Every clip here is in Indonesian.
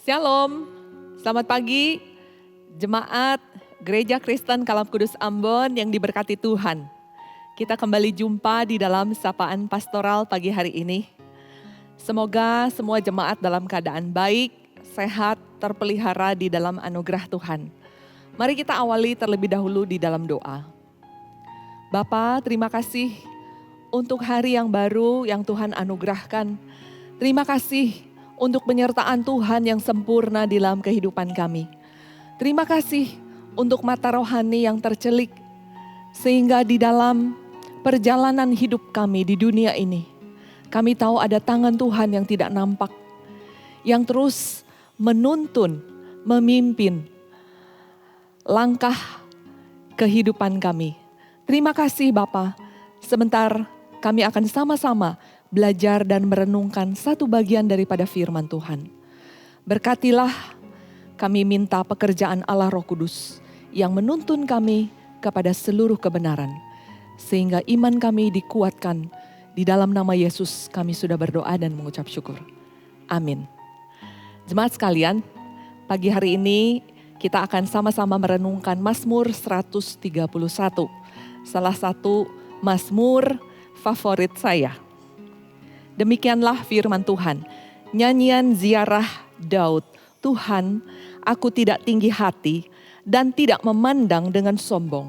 Shalom, selamat pagi jemaat Gereja Kristen Kalam Kudus Ambon yang diberkati Tuhan. Kita kembali jumpa di dalam sapaan pastoral pagi hari ini. Semoga semua jemaat dalam keadaan baik, sehat, terpelihara di dalam anugerah Tuhan. Mari kita awali terlebih dahulu di dalam doa. Bapa, terima kasih untuk hari yang baru yang Tuhan anugerahkan. Terima kasih untuk penyertaan Tuhan yang sempurna di dalam kehidupan kami. Terima kasih untuk mata rohani yang tercelik, sehingga di dalam perjalanan hidup kami di dunia ini, kami tahu ada tangan Tuhan yang tidak nampak, yang terus menuntun, memimpin langkah kehidupan kami. Terima kasih Bapa. Sebentar kami akan sama-sama belajar dan merenungkan satu bagian daripada firman Tuhan. Berkatilah kami minta pekerjaan Allah Roh Kudus yang menuntun kami kepada seluruh kebenaran. Sehingga iman kami dikuatkan. Di dalam nama Yesus kami sudah berdoa dan mengucap syukur. Amin. Jemaat sekalian, pagi hari ini kita akan sama-sama merenungkan Mazmur 131. Salah satu Mazmur favorit saya. Demikianlah firman Tuhan, nyanyian ziarah Daud. Tuhan, aku tidak tinggi hati dan tidak memandang dengan sombong.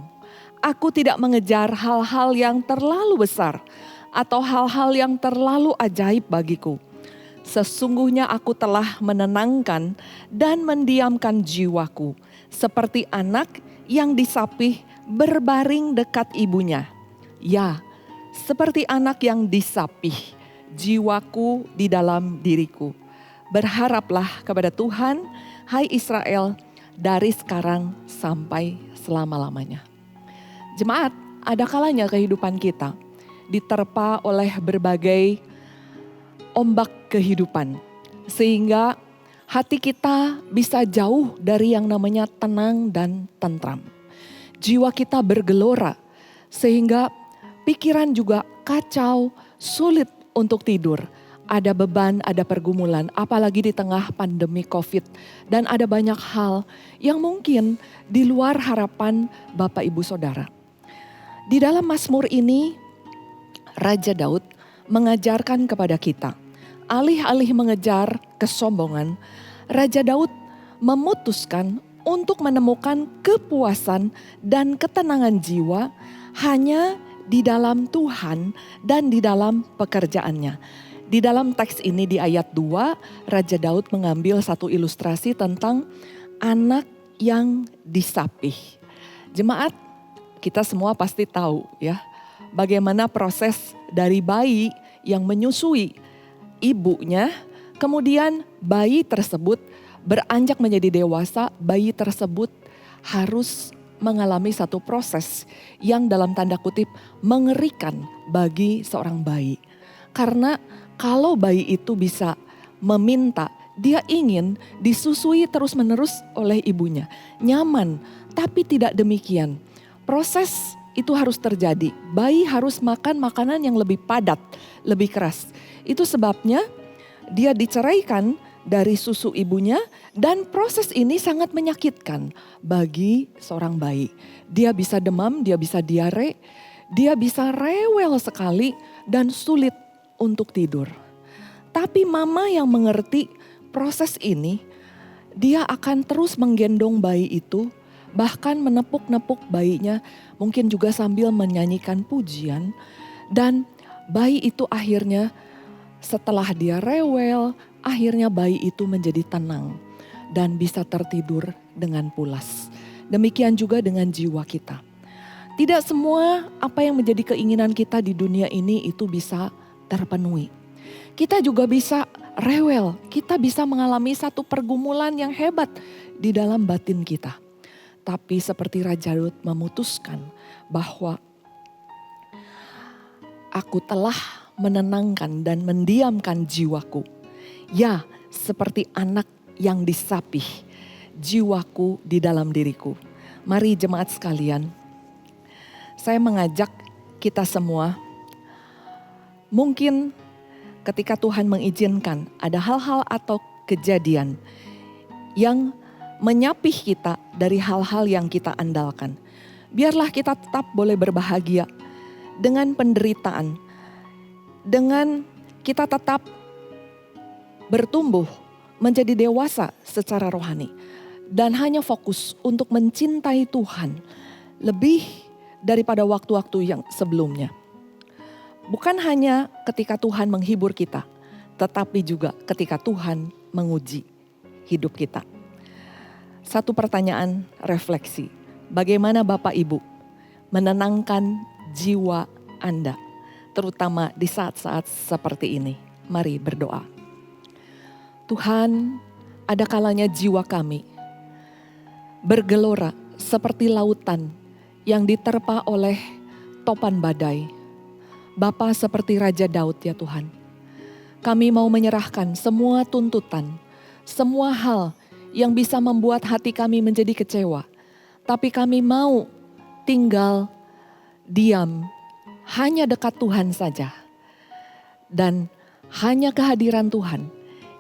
Aku tidak mengejar hal-hal yang terlalu besar atau hal-hal yang terlalu ajaib bagiku. Sesungguhnya aku telah menenangkan dan mendiamkan jiwaku seperti anak yang disapih berbaring dekat ibunya. Ya, seperti anak yang disapih, jiwaku di dalam diriku. Berharaplah kepada Tuhan, hai Israel, dari sekarang sampai selama-lamanya. Jemaat, ada kalanya kehidupan kita diterpa oleh berbagai ombak kehidupan. Sehingga hati kita bisa jauh dari yang namanya tenang dan tentram. Jiwa kita bergelora, sehingga pikiran juga kacau, sulit untuk tidur. Ada beban, ada pergumulan, apalagi di tengah pandemi COVID. Dan ada banyak hal yang mungkin di luar harapan Bapak Ibu Saudara. Di dalam Mazmur ini, Raja Daud mengajarkan kepada kita, alih-alih mengejar kesombongan, Raja Daud memutuskan untuk menemukan kepuasan dan ketenangan jiwa hanya di dalam Tuhan dan di dalam pekerjaannya. Di dalam teks ini di ayat 2, Raja Daud mengambil satu ilustrasi tentang anak yang disapih. Jemaat, kita semua pasti tahu ya, bagaimana proses dari bayi yang menyusui ibunya, kemudian bayi tersebut beranjak menjadi dewasa, bayi tersebut harus mengalami satu proses yang dalam tanda kutip mengerikan bagi seorang bayi. Karena kalau bayi itu bisa meminta, dia ingin disusui terus-menerus oleh ibunya. Nyaman, tapi tidak demikian. Proses itu harus terjadi. Bayi harus makan makanan yang lebih padat, lebih keras. Itu sebabnya dia diceraikan dari susu ibunya, dan proses ini sangat menyakitkan bagi seorang bayi. Dia bisa demam, dia bisa diare, dia bisa rewel sekali dan sulit untuk tidur. Tapi mama yang mengerti proses ini, dia akan terus menggendong bayi itu, bahkan menepuk-nepuk bayinya, mungkin juga sambil menyanyikan pujian. Dan bayi itu akhirnya setelah dia rewel, akhirnya bayi itu menjadi tenang dan bisa tertidur dengan pulas. Demikian juga dengan jiwa kita. Tidak semua apa yang menjadi keinginan kita di dunia ini itu bisa terpenuhi. Kita juga bisa rewel, kita bisa mengalami satu pergumulan yang hebat di dalam batin kita. Tapi seperti Raja Daud memutuskan bahwa aku telah menenangkan dan mendiamkan jiwaku. Ya, seperti anak yang disapih, jiwaku di dalam diriku. Mari jemaat sekalian, saya mengajak kita semua, mungkin ketika Tuhan mengizinkan ada hal-hal atau kejadian yang menyapih kita dari hal-hal yang kita andalkan. Biarlah kita tetap boleh berbahagia dengan penderitaan, dengan kita tetap bertumbuh menjadi dewasa secara rohani, dan hanya fokus untuk mencintai Tuhan lebih daripada waktu-waktu yang sebelumnya. Bukan hanya ketika Tuhan menghibur kita, tetapi juga ketika Tuhan menguji hidup kita. Satu pertanyaan refleksi, bagaimana Bapak Ibu menenangkan jiwa Anda, terutama di saat-saat seperti ini? Mari berdoa. Tuhan, ada kalanya jiwa kami bergelora seperti lautan yang diterpa oleh topan badai. Bapa, seperti Raja Daud ya Tuhan. Kami mau menyerahkan semua tuntutan, semua hal yang bisa membuat hati kami menjadi kecewa. Tapi kami mau tinggal diam, hanya dekat Tuhan saja. Dan hanya kehadiran Tuhan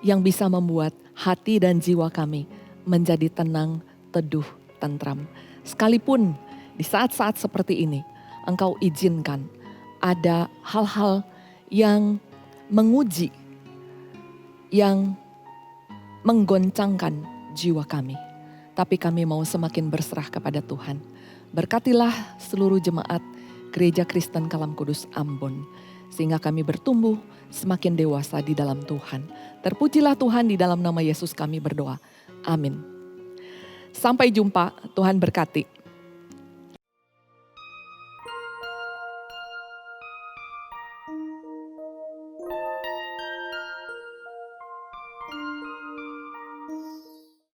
yang bisa membuat hati dan jiwa kami menjadi tenang, teduh, tentram. Sekalipun di saat-saat seperti ini, Engkau izinkan ada hal-hal yang menguji, yang menggoncangkan jiwa kami. Tapi kami mau semakin berserah kepada Tuhan. Berkatilah seluruh jemaat Gereja Kristen Kalam Kudus Ambon, sehingga kami bertumbuh semakin dewasa di dalam Tuhan. Terpujilah Tuhan, di dalam nama Yesus kami berdoa. Amin. Sampai jumpa, Tuhan berkati.